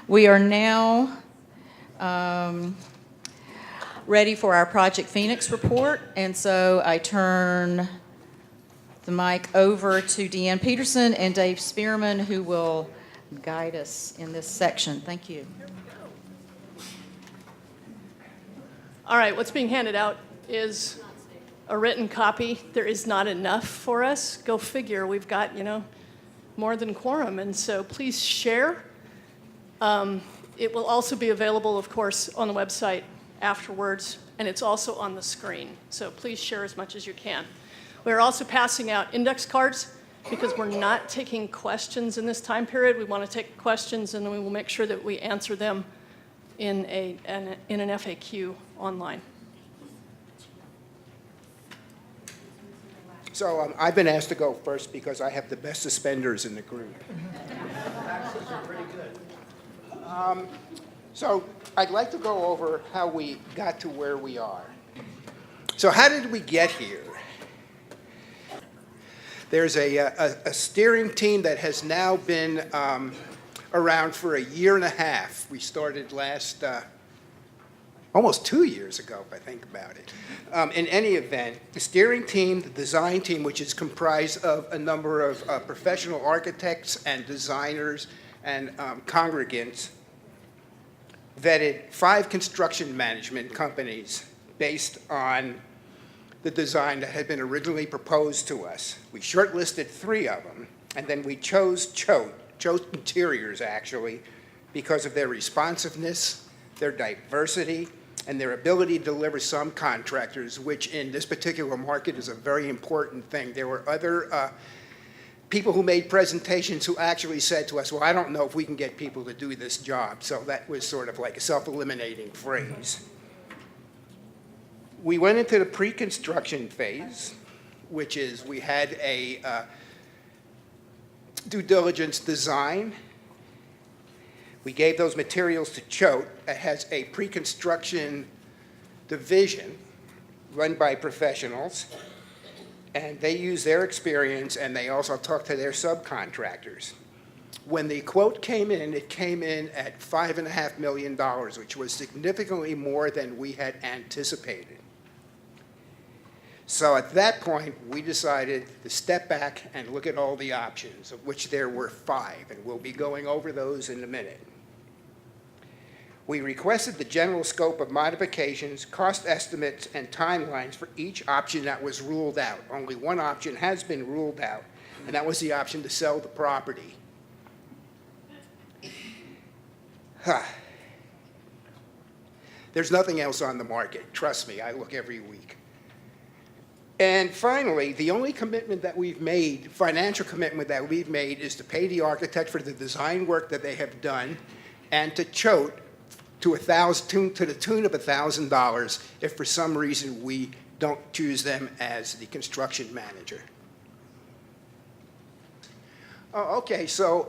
We are now ready for our Project Phoenix report, and so I turn the mic over to Deanne Peterson and Dave Spearman, who will guide us in this section. Thank you. All right, what's being handed out is a written copy. There is not enough for us. Go figure, we've got, more than quorum, and so please share. It will also be available, of course, on the website afterwards, and it's also on the screen. So please share as much as you can. We're also passing out index cards because we're not taking questions in this time period. We want to take questions, and then we will make sure that we answer them in an FAQ online. So I've been asked to go first because I have the best suspenders in the group. Pretty good. So I'd like to go over how we got to where we are. So how did we get here? There's a steering team that has now been around for a year and a half. We started almost 2 years ago, if I think about it. In any event, the steering team, the design team, which is comprised of a number of professional architects and designers and congregants, vetted 5 construction management companies based on the design that had been originally proposed to us. We shortlisted 3 of them, and then we chose Interiors, actually, because of their responsiveness, their diversity, and their ability to deliver some contractors, which in this particular market is a very important thing. There were other people who made presentations who actually said to us, well, I don't know if we can get people to do this job. So that was sort of like a self-eliminating phrase. We went into the pre-construction phase, which is we had a due diligence design. We gave those materials to Choate. It has a pre-construction division run by professionals, and they use their experience, and they also talk to their subcontractors. When the quote came in, it came in at $5.5 million, which was significantly more than we had anticipated. So at that point, we decided to step back and look at all the options, of which there were 5, and we'll be going over those in a minute. We requested the general scope of modifications, cost estimates, and timelines for each option that was ruled out. Only one option has been ruled out, and that was the option to sell the property. There's nothing else on the market. Trust me, I look every week. And finally, the only commitment that we've made, financial commitment that we've made, is to pay the architect for the design work that they have done, and to Choate to the tune of $1,000 if for some reason we don't choose them as the construction manager. Oh, okay, so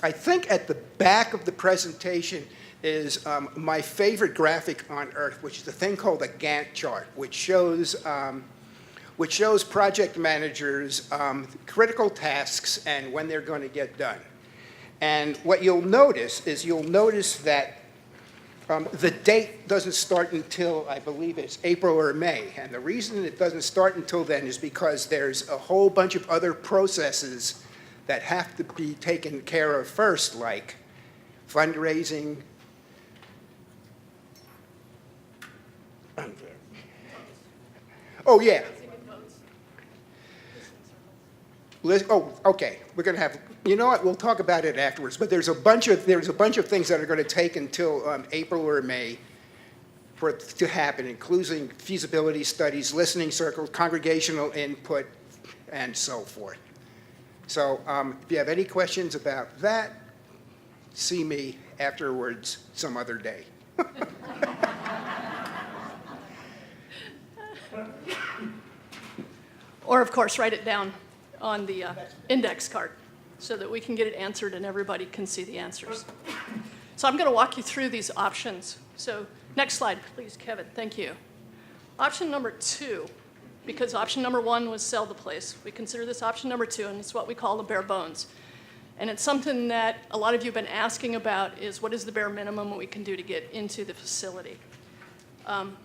I think at the back of the presentation is my favorite graphic on earth, which is a thing called a Gantt chart, which shows project managers critical tasks and when they're going to get done. And what you'll notice is that the date doesn't start until, I believe it's April or May. And the reason it doesn't start until then is because there's a whole bunch of other processes that have to be taken care of first, like fundraising. Oh, yeah. Oh, okay. We're going to have, you know what, we'll talk about it afterwards. But there's a bunch of things that are going to take until April or May for it to happen, including feasibility studies, listening circles, congregational input, and so forth. So if you have any questions about that, see me afterwards some other day. Or, of course, write it down on the index card so that we can get it answered and everybody can see the answers. So I'm going to walk you through these options. So next slide, please, Kevin. Thank you. Option number 2, because option number 1 was sell the place. We consider this option number 2, and it's what we call the bare bones. And it's something that a lot of you have been asking about is what is the bare minimum we can do to get into the facility? I'm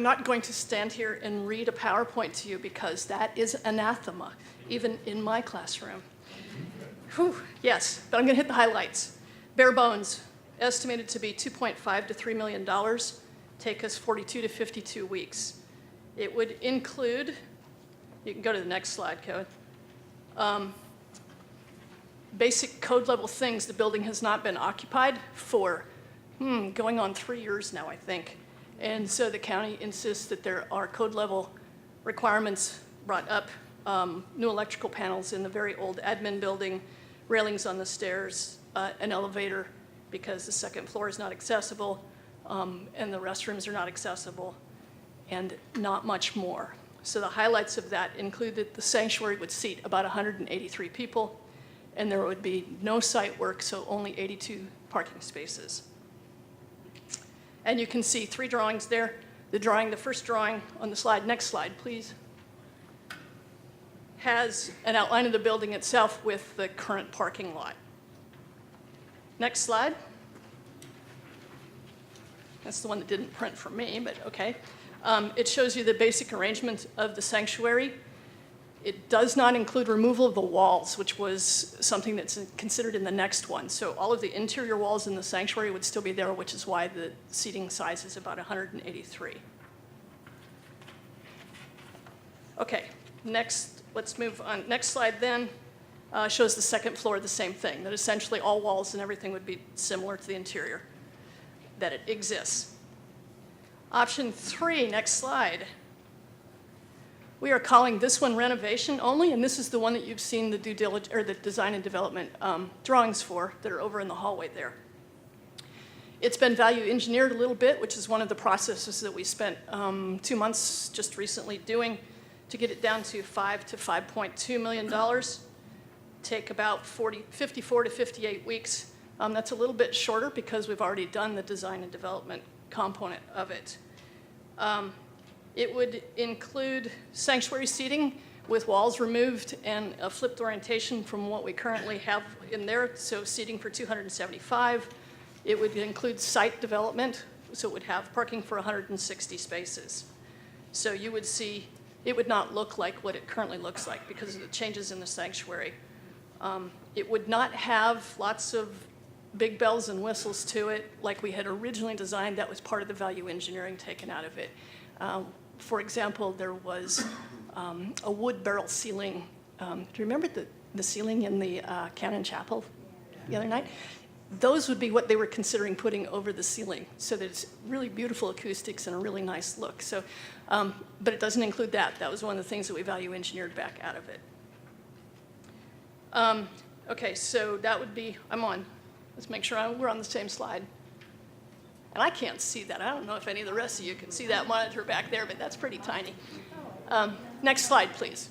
not going to stand here and read a PowerPoint to you because that is anathema, even in my classroom. Whew, yes, but I'm going to hit the highlights. Bare bones, estimated to be $2.5 to $3 million, take us 42 to 52 weeks. It would include, you can go to the next slide, Kevin. Basic code level things. The building has not been occupied for going on 3 years now, I think. And so the county insists that there are code level requirements brought up, new electrical panels in the very old admin building, railings on the stairs, an elevator because the second floor is not accessible, and the restrooms are not accessible, and not much more. So the highlights of that include that the sanctuary would seat about 183 people, and there would be no site work, so only 82 parking spaces. And you can see 3 drawings there. The first drawing on the slide, next slide, please, has an outline of the building itself with the current parking lot. Next slide. That's the one that didn't print for me, but okay. It shows you the basic arrangement of the sanctuary. It does not include removal of the walls, which was something that's considered in the next one. So all of the interior walls in the sanctuary would still be there, which is why the seating size is about 183. Okay, next, let's move on. Next slide then shows the second floor, the same thing, that essentially all walls and everything would be similar to the interior, that it exists. Option 3, next slide. We are calling this one renovation only, and this is the one that you've seen the due diligence or the design and development drawings for that are over in the hallway there. It's been value engineered a little bit, which is one of the processes that we spent 2 months just recently doing to get it down to $5 to $5.2 million. Take about 54 to 58 weeks. That's a little bit shorter because we've already done the design and development component of it. It would include sanctuary seating with walls removed and a flipped orientation from what we currently have in there, so seating for 275. It would include site development, so it would have parking for 160 spaces. So you would see, it would not look like what it currently looks like because of the changes in the sanctuary. It would not have lots of big bells and whistles to it like we had originally designed. That was part of the value engineering taken out of it. For example, there was a wood barrel ceiling. Do you remember the ceiling in the Cannon Chapel the other night? Those would be what they were considering putting over the ceiling, so that it's really beautiful acoustics and a really nice look. So, but it doesn't include that. That was one of the things that we value engineered back out of it. Okay, so that would be, I'm on. Let's make sure we're on the same slide. And I can't see that. I don't know if any of the rest of you can see that monitor back there, but that's pretty tiny. Next slide, please.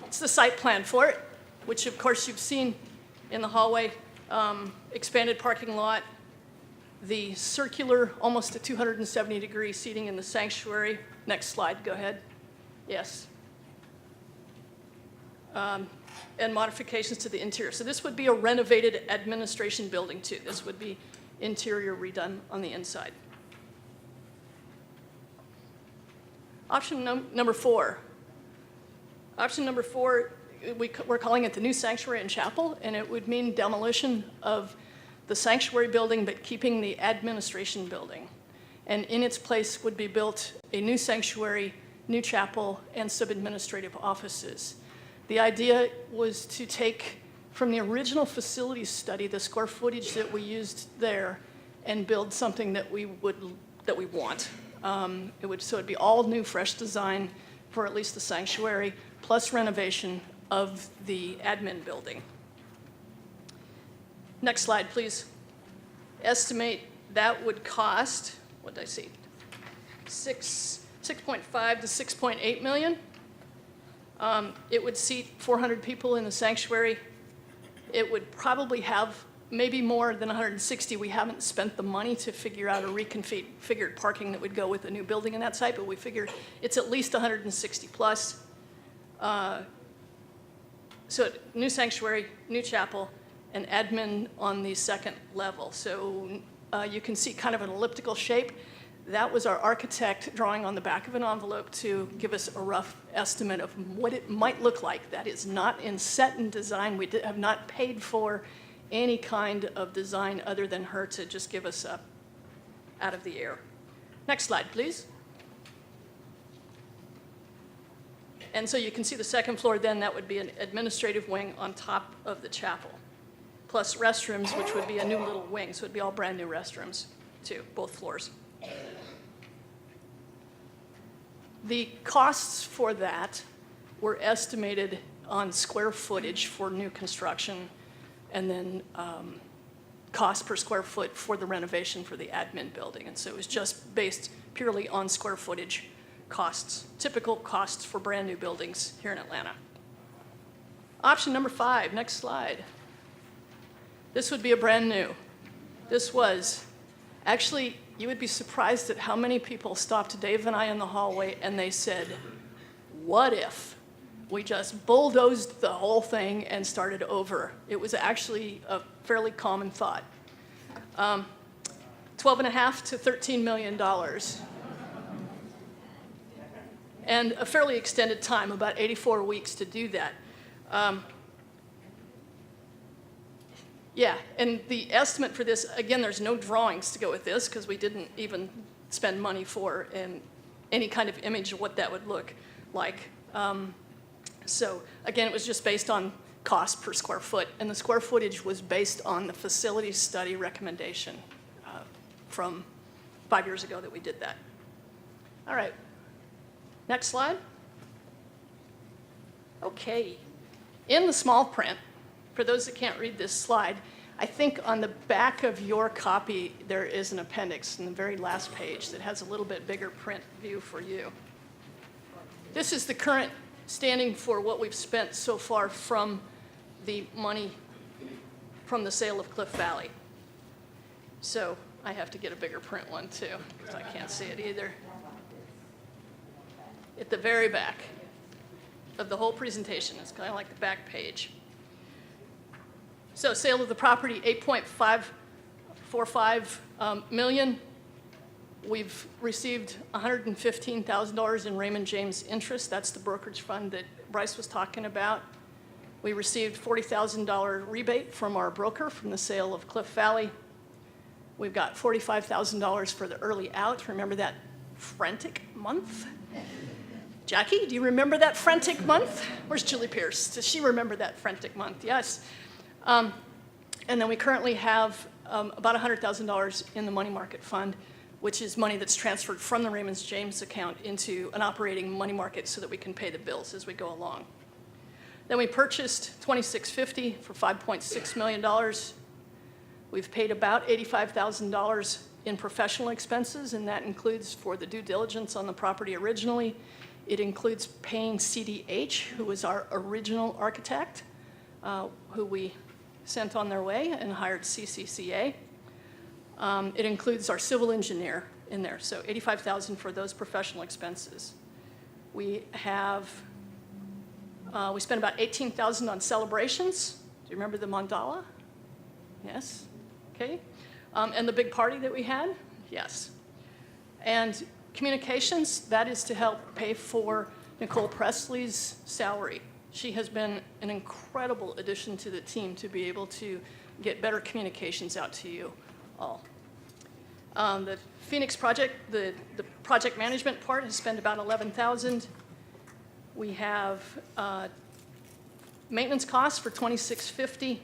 It's the site plan for it, which of course you've seen in the hallway. Expanded parking lot, the circular, almost a 270-degree seating in the sanctuary. Next slide, go ahead. Yes. And modifications to the interior. So this would be a renovated administration building too. This would be interior redone on the inside. Option number 4. Option number 4, we're calling it the new sanctuary and chapel, and it would mean demolition of the sanctuary building but keeping the administration building. And in its place would be built a new sanctuary, new chapel, and sub-administrative offices. The idea was to take from the original facilities study the square footage that we used there and build something that we want. It'd be all new, fresh design for at least the sanctuary, plus renovation of the admin building. Next slide, please. Estimate that would cost, what did I see? 6.5 to 6.8 million. It would seat 400 people in the sanctuary. It would probably have maybe more than 160. We haven't spent the money to figure out a reconfigured parking that would go with a new building in that site, but we figured it's at least 160 plus. So new sanctuary, new chapel, and admin on the second level. So you can see kind of an elliptical shape. That was our architect drawing on the back of an envelope to give us a rough estimate of what it might look like. That is not in set and design. We have not paid for any kind of design other than her to just give us a out of the air. Next slide, please. And so you can see the second floor then, that would be an administrative wing on top of the chapel, plus restrooms, which would be a new little wing. So it'd be all brand new restrooms too, both floors. The costs for that were estimated on square footage for new construction, and then cost per square foot for the renovation for the admin building. And so it was just based purely on square footage costs, typical costs for brand new buildings here in Atlanta. Option number 5, next slide. This would be a brand new. This was, actually, you would be surprised at how many people stopped Dave and I in the hallway and they said, what if we just bulldozed the whole thing and started over? It was actually a fairly common thought. $12.5 to $13 million. And a fairly extended time, about 84 weeks to do that. Yeah, and the estimate for this, again, there's no drawings to go with this because we didn't even spend money for any kind of image of what that would look like. So again, it was just based on cost per square foot, and the square footage was based on the facilities study recommendation from 5 years ago that we did that. All right, next slide. Okay, in the small print, for those that can't read this slide, I think on the back of your copy there is an appendix in the very last page that has a little bit bigger print view for you. This is the current standing for what we've spent so far from the money from the sale of Cliff Valley. So I have to get a bigger print one too, because I can't see it either. At the very back of the whole presentation, it's kind of like the back page. So sale of the property, $8.545 million. We've received $115,000 in Raymond James interest. That's the brokerage fund that Bryce was talking about. We received $40,000 rebate from our broker from the sale of Cliff Valley. We've got $45,000 for the early out. Remember that frantic month? Jackie, do you remember that frantic month? Where's Julie Pierce? Does she remember that frantic month? Yes. And then we currently have about $100,000 in the money market fund, which is money that's transferred from the Raymond James account into an operating money market so that we can pay the bills as we go along. Then we purchased 2650 for $5.6 million. We've paid about $85,000 in professional expenses, and that includes for the due diligence on the property originally. It includes paying CDH, who was our original architect, who we sent on their way and hired CCCA. It includes our civil engineer in there, so $85,000 for those professional expenses. We have, we spent about $18,000 on celebrations. Do you remember the mandala? Yes, okay. And the big party that we had? Yes. And communications, that is to help pay for Nicole Presley's salary. She has been an incredible addition to the team to be able to get better communications out to you all. The Phoenix project, the project management part has spent about $11,000. We have maintenance costs for $2,650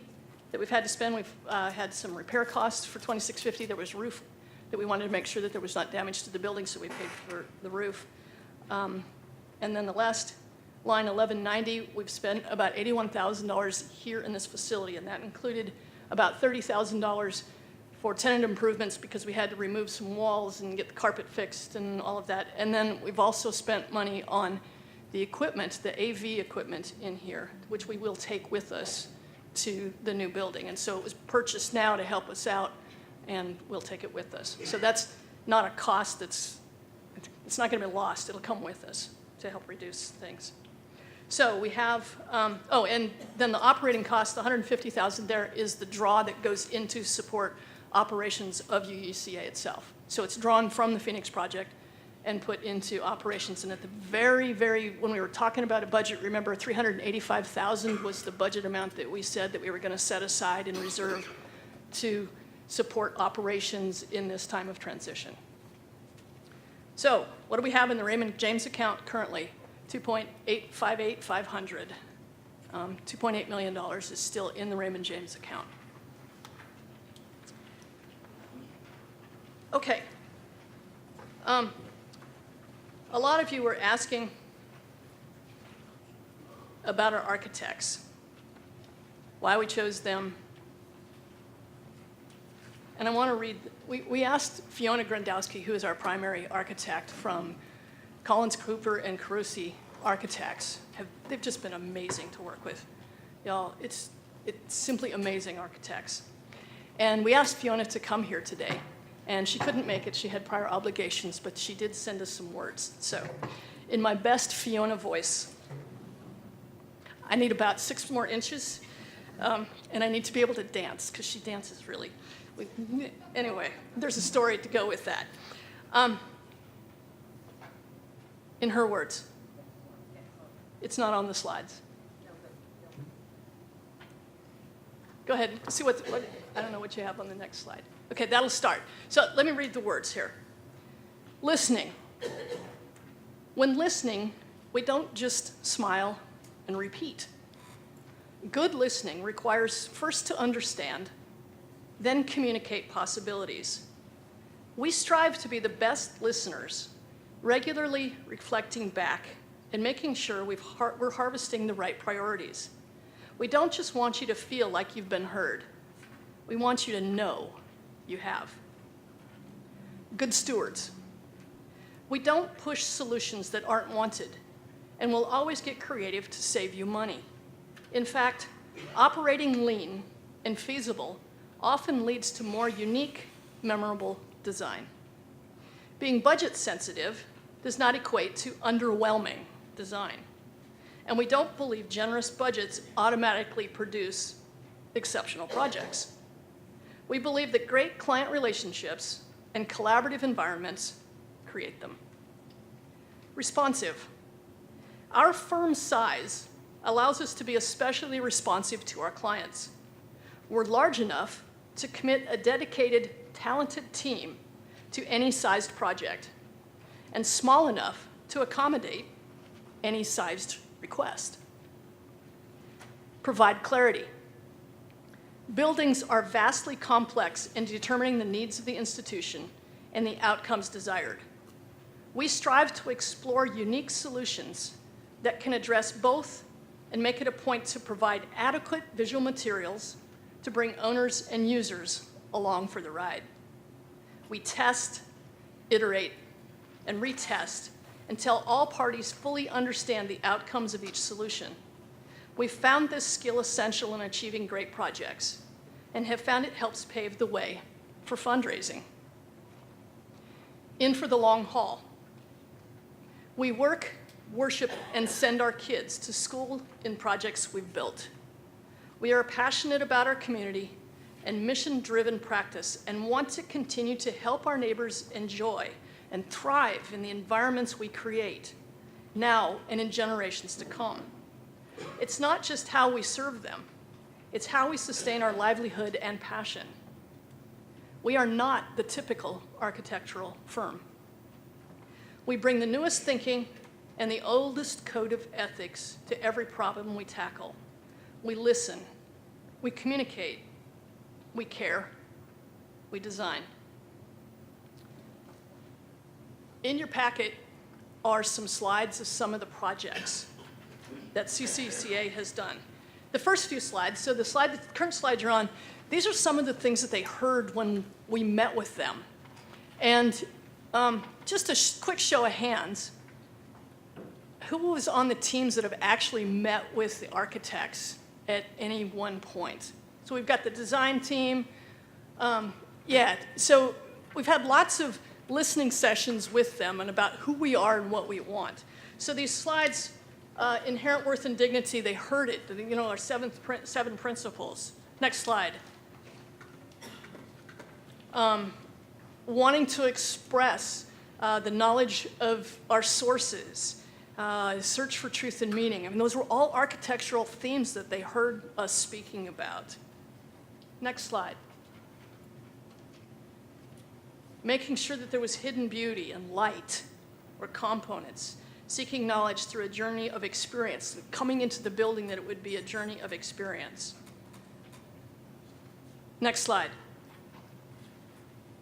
that we've had to spend. We've had some repair costs for $2,650. There was roof that we wanted to make sure that there was not damage to the building, so we paid for the roof. And then the last line, 1190, we've spent about $81,000 here in this facility, and that included about $30,000 for tenant improvements because we had to remove some walls and get the carpet fixed and all of that. And then we've also spent money on the equipment, the AV equipment in here, which we will take with us to the new building. And so it was purchased now to help us out, and we'll take it with us. So that's not a cost it's not going to be lost. It'll come with us to help reduce things. So we have, oh, and then the operating cost, the $150,000 there is the draw that goes into support operations of UUCA itself. So it's drawn from the Phoenix project and put into operations. And at the when we were talking about a budget, remember $385,000 was the budget amount that we said that we were going to set aside and reserve to support operations in this time of transition. So what do we have in the Raymond James account currently? $2.858500. $2.8 million is still in the Raymond James account. Okay. A lot of you were asking about our architects, why we chose them. And I want to read, we asked Fiona Grandowski, who is our primary architect from Collins Cooper and Carusi Architects. They've just been amazing to work with. Y'all, it's simply amazing architects. And we asked Fiona to come here today. And she couldn't make it. She had prior obligations, but she did send us some words. So in my best Fiona voice, I need about 6 more inches, and I need to be able to dance, because she dances really. Anyway, there's a story to go with that. In her words, it's not on the slides. Go ahead, see what I don't know what you have on the next slide. Okay, that'll start. So let me read the words here. Listening. When listening, we don't just smile and repeat. Good listening requires first to understand, then communicate possibilities. We strive to be the best listeners, regularly reflecting back and making sure we're harvesting the right priorities. We don't just want you to feel like you've been heard. We want you to know you have. Good stewards. We don't push solutions that aren't wanted, and we'll always get creative to save you money. In fact, operating lean and feasible often leads to more unique, memorable design. Being budget sensitive does not equate to underwhelming design. And we don't believe generous budgets automatically produce exceptional projects. We believe that great client relationships and collaborative environments create them. Responsive. Our firm's size allows us to be especially responsive to our clients. We're large enough to commit a dedicated, talented team to any sized project, and small enough to accommodate any sized request. Provide clarity. Buildings are vastly complex in determining the needs of the institution and the outcomes desired. We strive to explore unique solutions that can address both and make it a point to provide adequate visual materials to bring owners and users along for the ride. We test, iterate, and retest until all parties fully understand the outcomes of each solution. We've found this skill essential in achieving great projects and have found it helps pave the way for fundraising. In for the long haul. We work, worship, and send our kids to school in projects we've built. We are passionate about our community and mission-driven practice and want to continue to help our neighbors enjoy and thrive in the environments we create, now and in generations to come. It's not just how we serve them, it's how we sustain our livelihood and passion. We are not the typical architectural firm. We bring the newest thinking and the oldest code of ethics to every problem we tackle. We listen, we communicate, we care, we design. In your packet are some slides of some of the projects that CCCA has done. The first few slides, so the current slide you're on, these are some of the things that they heard when we met with them. And just a quick show of hands, who was on the teams that have actually met with the architects at any one point? So we've got the design team. So we've had lots of listening sessions with them and about who we are and what we want. So these slides Inherent worth and dignity, they heard it, you know, our seven principles. Next slide. Wanting to express the knowledge of our sources, search for truth and meaning. I mean, those were all architectural themes that they heard us speaking about. Next slide. Making sure that there was hidden beauty and light or components. Seeking knowledge through a journey of experience. Coming into the building that it would be a journey of experience. Next slide.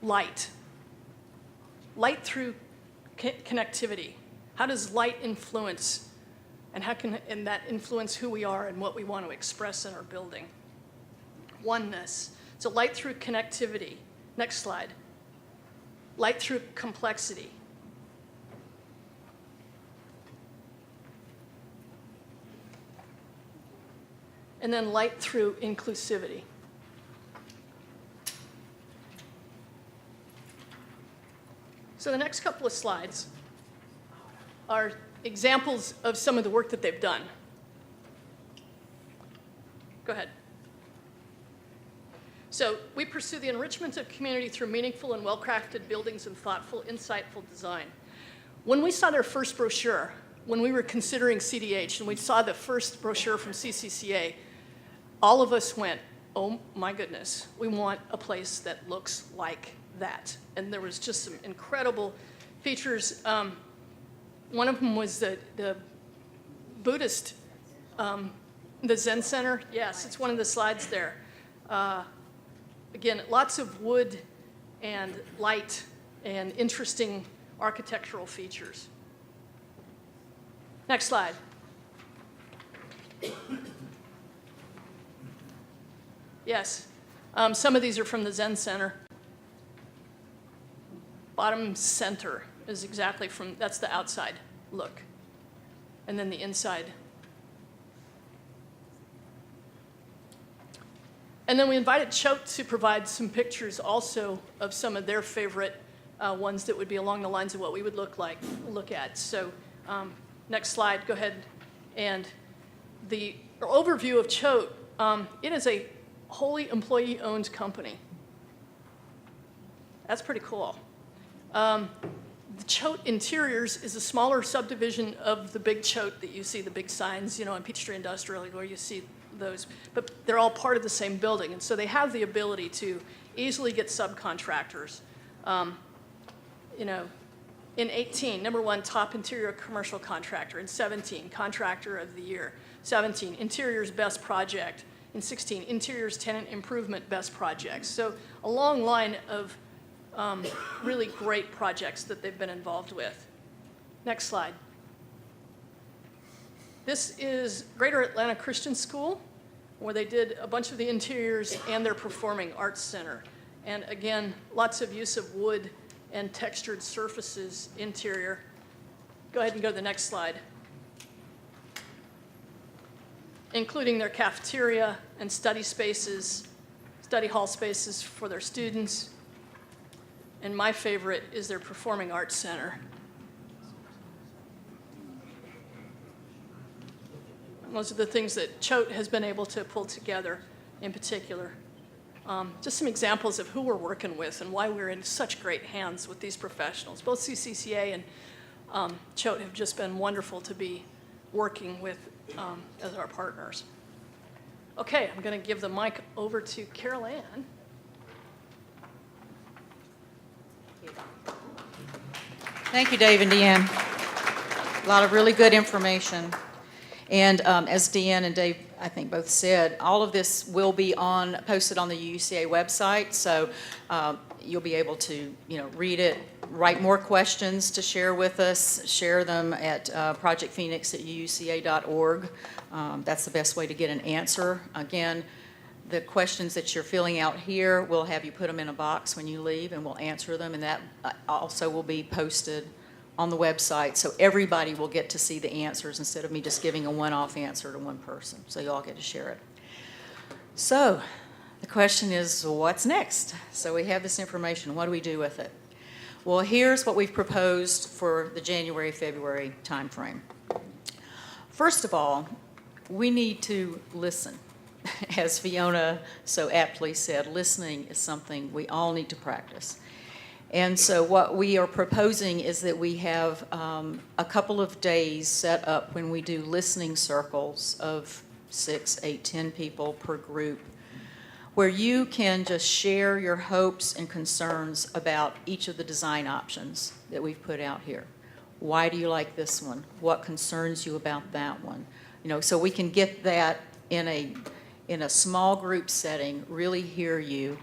Light. Light through connectivity. How does light influence, and how can that influence who we are and what we want to express in our building? Oneness. So light through connectivity. Next slide. Light through complexity. And then light through inclusivity. So the next couple of slides are examples of some of the work that they've done. Go ahead. So we pursue the enrichment of community through meaningful and well-crafted buildings and thoughtful, insightful design. When we saw their first brochure, when we were considering CDH, and we saw the first brochure from CCCA, all of us went, oh my goodness, we want a place that looks like that. And there was just some incredible features. One of them was the Buddhist, the Zen Center. Yes, it's one of the slides there. Again, lots of wood and light and interesting architectural features. Next slide. Yes, some of these are from the Zen Center. Bottom center is exactly from, that's the outside look. And then the inside. And then we invited Choate to provide some pictures also of some of their favorite ones that would be along the lines of what we would look at. So next slide, go ahead. And the overview of Choate, it is a wholly employee-owned company. That's pretty cool. The Choate Interiors is a smaller subdivision of the big Choate that you see, the big signs, you know, on Peachtree Industrial, where you see those, but they're all part of the same building, and so they have the ability to easily get subcontractors. You know, in 18, #1 top interior commercial contractor. In 17, contractor of the year. 17, interiors best project. In 16, interiors tenant improvement best projects. So a long line of really great projects that they've been involved with. Next slide. This is Greater Atlanta Christian School, where they did a bunch of the interiors and their performing arts center. And again, lots of use of wood and textured surfaces interior. Go ahead and go to the next slide. Including their cafeteria and study spaces, study hall spaces for their students. And my favorite is their performing arts center. And those are the things that Choate has been able to pull together in particular. Just some examples of who we're working with and why we're in such great hands with these professionals. Both CCCA and Choate have just been wonderful to be working with as our partners. Okay, I'm going to give the mic over to Carol Ann. Thank you, Dave and Deanne. A lot of really good information. And as Deanne and Dave, I think, both said, all of this will be posted on the UUCA website, so you'll be able to, read it, write more questions to share with us, share them at projectphoenix@uuca.org. That's the best way to get an answer. Again, the questions that you're filling out here, we'll have you put them in a box when you leave, and we'll answer them, and that also will be posted on the website, so everybody will get to see the answers instead of me just giving a one-off answer to one person. So you all get to share it. So the question is, what's next? So we have this information. What do we do with it? Well, here's what we've proposed for the January-February timeframe. First of all, we need to listen. As Fiona so aptly said, listening is something we all need to practice. And so what we are proposing is that we have a couple of days set up when we do listening circles of 6, 8, 10 people per group, where you can just share your hopes and concerns about each of the design options that we've put out here. Why do you like this one? What concerns you about that one? You know, so we can get that in a small group setting, really hear you,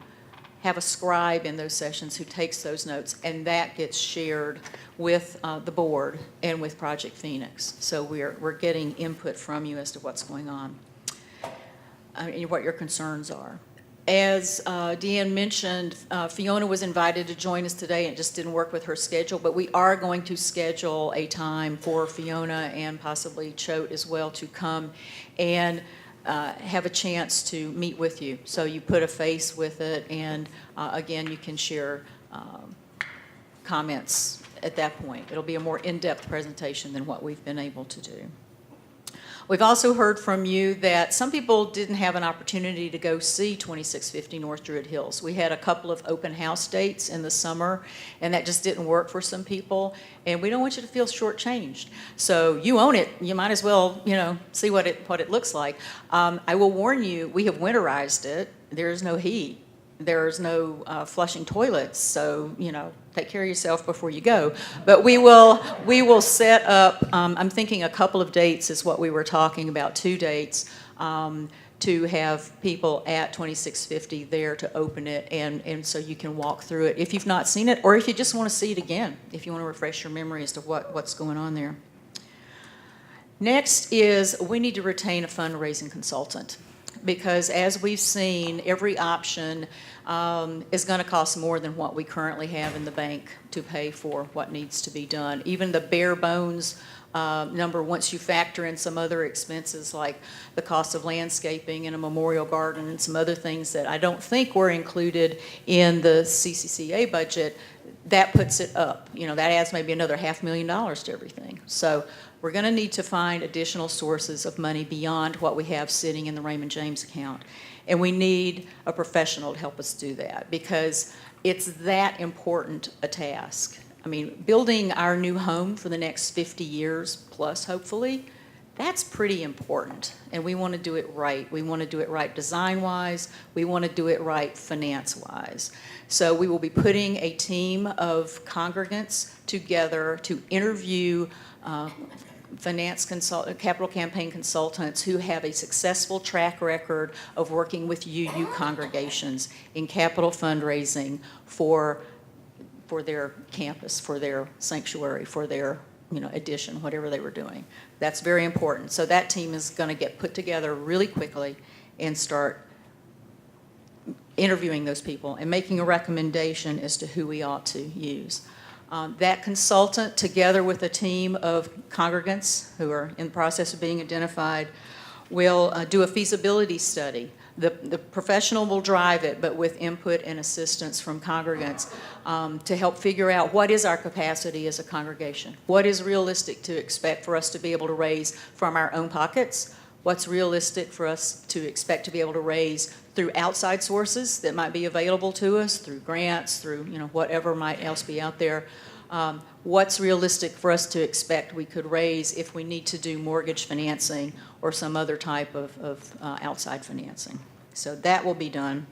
have a scribe in those sessions who takes those notes, and that gets shared with the board and with Project Phoenix. So we're getting input from you as to what's going on and what your concerns are. As Deanne mentioned, Fiona was invited to join us today, and it just didn't work with her schedule, but we are going to schedule a time for Fiona and possibly Choate as well to come and have a chance to meet with you. So you put a face with it, and again, you can share comments at that point. It'll be a more in-depth presentation than what we've been able to do. We've also heard from you that some people didn't have an opportunity to go see 2650 North Druid Hills. We had a couple of open house dates in the summer, and that just didn't work for some people, and we don't want you to feel shortchanged. So you own it. You might as well, you know, see what it looks like. I will warn you, we have winterized it. There is no heat. There's no flushing toilets, so, you know, take care of yourself before you go. But we will set up, I'm thinking a couple of dates is what we were talking about, 2 dates, to have people at 2650 there to open it, and so you can walk through it if you've not seen it, or if you just want to see it again, if you want to refresh your memory as to what's going on there. Next is we need to retain a fundraising consultant, because as we've seen, every option is going to cost more than what we currently have in the bank to pay for what needs to be done. Even the bare bones number, once you factor in some other expenses like the cost of landscaping and a memorial garden and some other things that I don't think were included in the CCCA budget, that puts it up. You know, that adds maybe another $500,000 to everything. So we're going to need to find additional sources of money beyond what we have sitting in the Raymond James account. And we need a professional to help us do that, because it's that important a task. I mean, building our new home for the next 50 years plus, hopefully, that's pretty important. And we want to do it right. We want to do it right design-wise. We want to do it right finance-wise. So we will be putting a team of congregants together to interview capital campaign consultants who have a successful track record of working with UU congregations in capital fundraising for their campus, for their sanctuary, for their addition, whatever they were doing. That's very important. So that team is going to get put together really quickly and start interviewing those people and making a recommendation as to who we ought to use. That consultant, together with a team of congregants who are in the process of being identified, will do a feasibility study. The professional will drive it, but with input and assistance from congregants to help figure out what is our capacity as a congregation. What is realistic to expect for us to be able to raise from our own pockets? What's realistic for us to expect to be able to raise through outside sources that might be available to us, through grants, through whatever might else be out there. What's realistic for us to expect we could raise if we need to do mortgage financing or some other type of outside financing. So that will be done.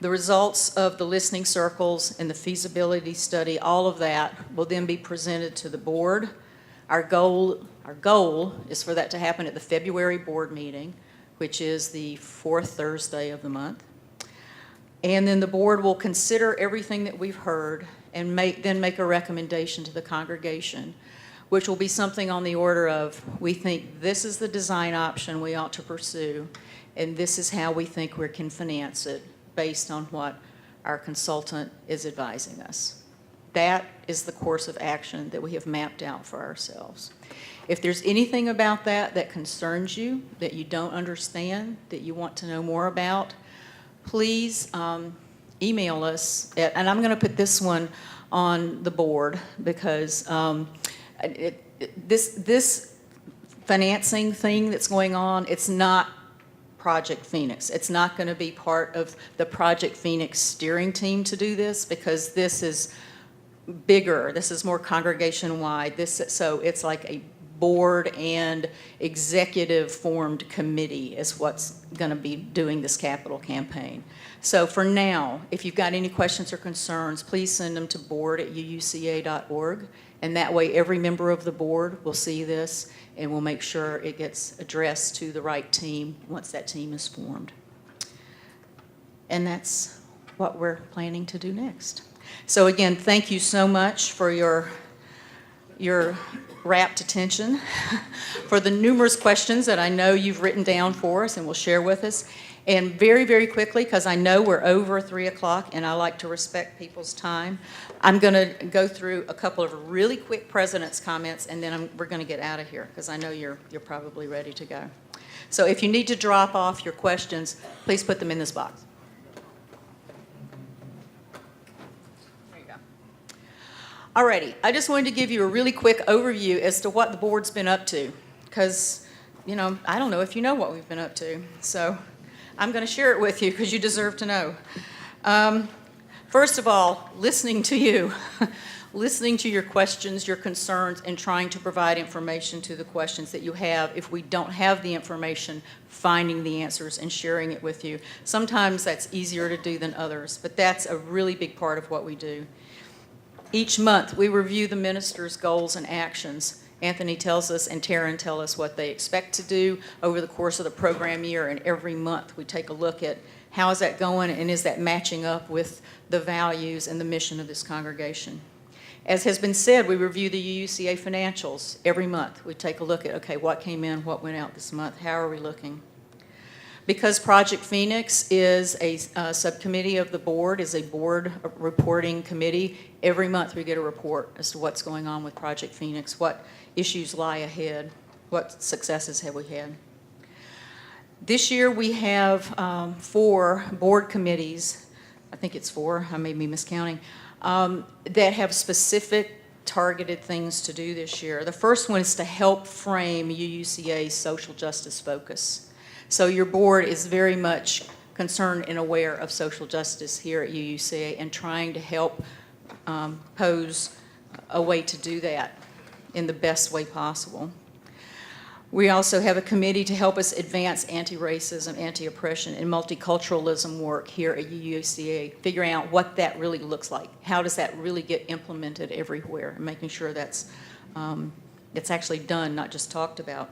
The results of the listening circles and the feasibility study, all of that will then be presented to the board. Our goal is for that to happen at the February board meeting, which is the 4th Thursday of the month. And then the board will consider everything that we've heard and then make a recommendation to the congregation, which will be something on the order of, we think this is the design option we ought to pursue, and this is how we think we can finance it based on what our consultant is advising us. That is the course of action that we have mapped out for ourselves. If there's anything about that concerns you, that you don't understand, that you want to know more about, please email us. And I'm going to put this one on the board because this financing thing that's going on, it's not Project Phoenix. It's not going to be part of the Project Phoenix steering team to do this, because this is bigger. This is more congregation-wide. So it's like a board and executive formed committee is what's going to be doing this capital campaign. So for now, if you've got any questions or concerns, please send them to board@uuca.org, and that way every member of the board will see this, and we'll make sure it gets addressed to the right team once that team is formed. And that's what we're planning to do next. So again, thank you so much for your rapt attention, for the numerous questions that I know you've written down for us and will share with us. And very, very quickly, because I know we're over 3 o'clock and I like to respect people's time, I'm going to go through a couple of really quick president's comments, and then we're going to get out of here, because I know you're probably ready to go. So if you need to drop off your questions, please put them in this box. Alrighty, I just wanted to give you a really quick overview as to what the board's been up to, because, you know, I don't know if you know what we've been up to, so I'm going to share it with you because you deserve to know. First of all, listening to you, listening to your questions, your concerns, and trying to provide information to the questions that you have. If we don't have the information, finding the answers and sharing it with you. Sometimes that's easier to do than others, but that's a really big part of what we do. Each month, we review the minister's goals and actions. Anthony tells us and Taryn tell us what they expect to do over the course of the program year, and every month we take a look at how is that going and is that matching up with the values and the mission of this congregation. As has been said, we review the UUCA financials every month. We take a look at, okay, what came in, what went out this month, how are we looking? Because Project Phoenix is a subcommittee of the board, is a board reporting committee, every month we get a report as to what's going on with Project Phoenix, what issues lie ahead, what successes have we had. This year we have 4 board committees, I think it's 4, I may be miscounting, that have specific targeted things to do this year. The first one is to help frame UUCA's social justice focus. So your board is very much concerned and aware of social justice here at UUCA and trying to help pose a way to do that in the best way possible. We also have a committee to help us advance anti-racism, anti-oppression, and multiculturalism work here at UUCA, figuring out what that really looks like. How does that really get implemented everywhere, and making sure that's it's actually done, not just talked about.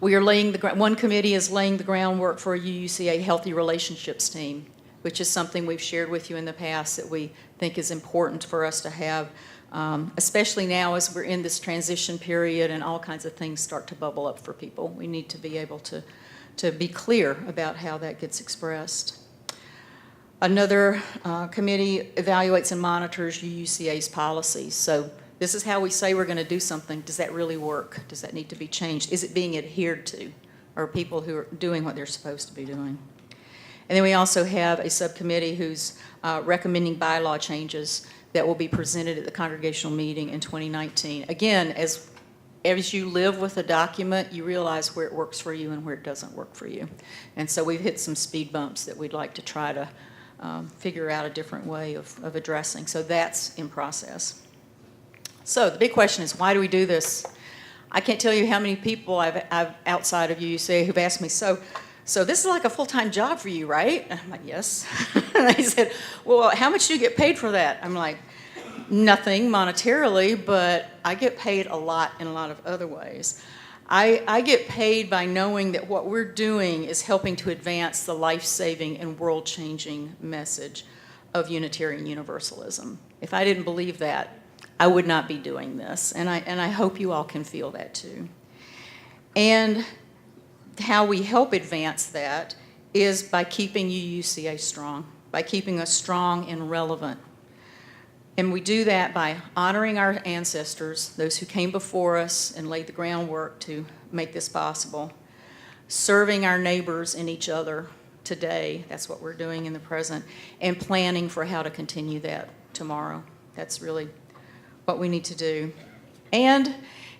We are laying one committee is laying the groundwork for a UUCA Healthy Relationships team, which is something we've shared with you in the past that we think is important for us to have, especially now as we're in this transition period and all kinds of things start to bubble up for people. We need to be able to be clear about how that gets expressed. Another committee evaluates and monitors UUCA's policies. So this is how we say we're going to do something. Does that really work? Does that need to be changed? Is it being adhered to? Or people who are doing what they're supposed to be doing? And then we also have a subcommittee who's recommending bylaw changes that will be presented at the congregational meeting in 2019. Again, as you live with a document, you realize where it works for you and where it doesn't work for you. And so we've hit some speed bumps that we'd like to try to figure out a different way of addressing. So that's in process. So the big question is, why do we do this? I can't tell you how many people I've outside of UUCA who've asked me, so this is like a full-time job for you, right? And I'm like, yes. And they said, well, how much do you get paid for that? I'm like, nothing monetarily, but I get paid a lot in a lot of other ways. I get paid by knowing that what we're doing is helping to advance the life-saving and world-changing message of Unitarian Universalism. If I didn't believe that, I would not be doing this, and I hope you all can feel that too. And how we help advance that is by keeping UUCA strong, by keeping us strong and relevant. And we do that by honoring our ancestors, those who came before us and laid the groundwork to make this possible, serving our neighbors and each other today, that's what we're doing in the present, and planning for how to continue that tomorrow. That's really what we need to do. And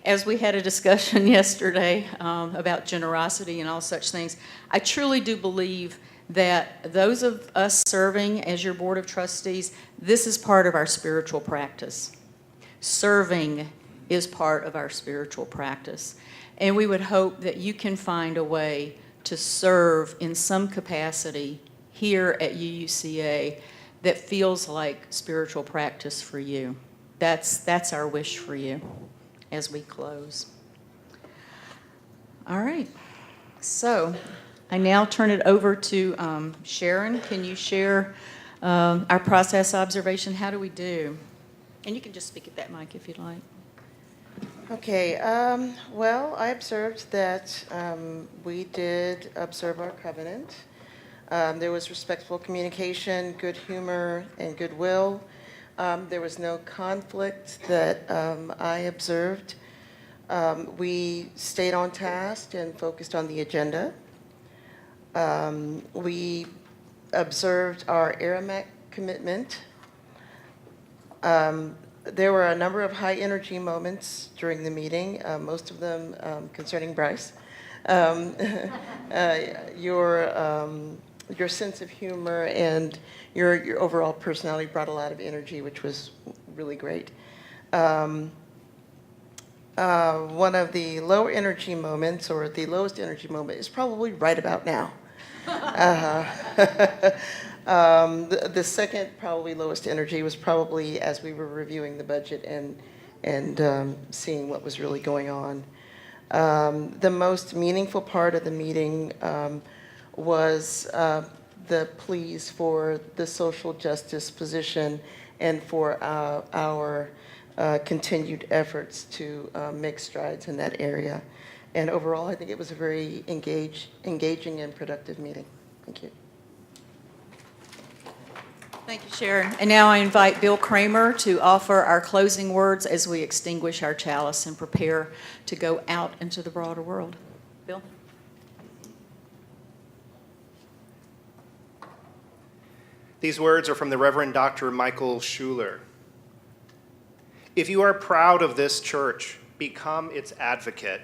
as we had a discussion yesterday about generosity and all such things, I truly do believe that those of us serving as your Board of Trustees, this is part of our spiritual practice. Serving is part of our spiritual practice. And we would hope that you can find a way to serve in some capacity here at UUCA that feels like spiritual practice for you. That's our wish for you as we close. All right. So I now turn it over to Sharon. Can you share our process observation? How do we do? And you can just speak at that mic if you'd like. Okay, well, I observed that we did observe our covenant. There was respectful communication, good humor, and goodwill. There was no conflict that I observed. We stayed on task and focused on the agenda. We observed our ARAMAC commitment. There were a number of high-energy moments during the meeting, most of them concerning Bryce. Your sense of humor and your overall personality brought a lot of energy, which was really great. One of the lower energy moments, or the lowest energy moment, is probably right about now. The second probably lowest energy was probably as we were reviewing the budget and seeing what was really going on. The most meaningful part of the meeting was the pleas for the social justice position and for our continued efforts to make strides in that area. And overall, I think it was a very engaging and productive meeting. Thank you. Thank you, Sharon. And now I invite Bill Kramer to offer our closing words as we extinguish our chalice and prepare to go out into the broader world. Bill? These words are from the Reverend Dr. Michael Schuler. If you are proud of this church, become its advocate.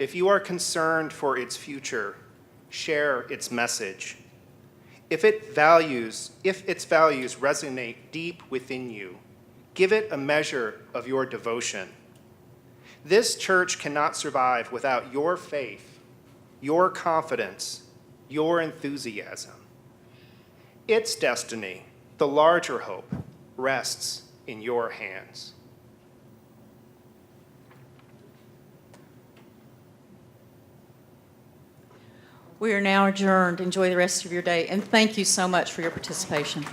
If you are concerned for its future, share its message. If its values resonate deep within you, give it a measure of your devotion. This church cannot survive without your faith, your confidence, your enthusiasm. Its destiny, the larger hope, rests in your hands. We are now adjourned. Enjoy the rest of your day, and thank you so much for your participation.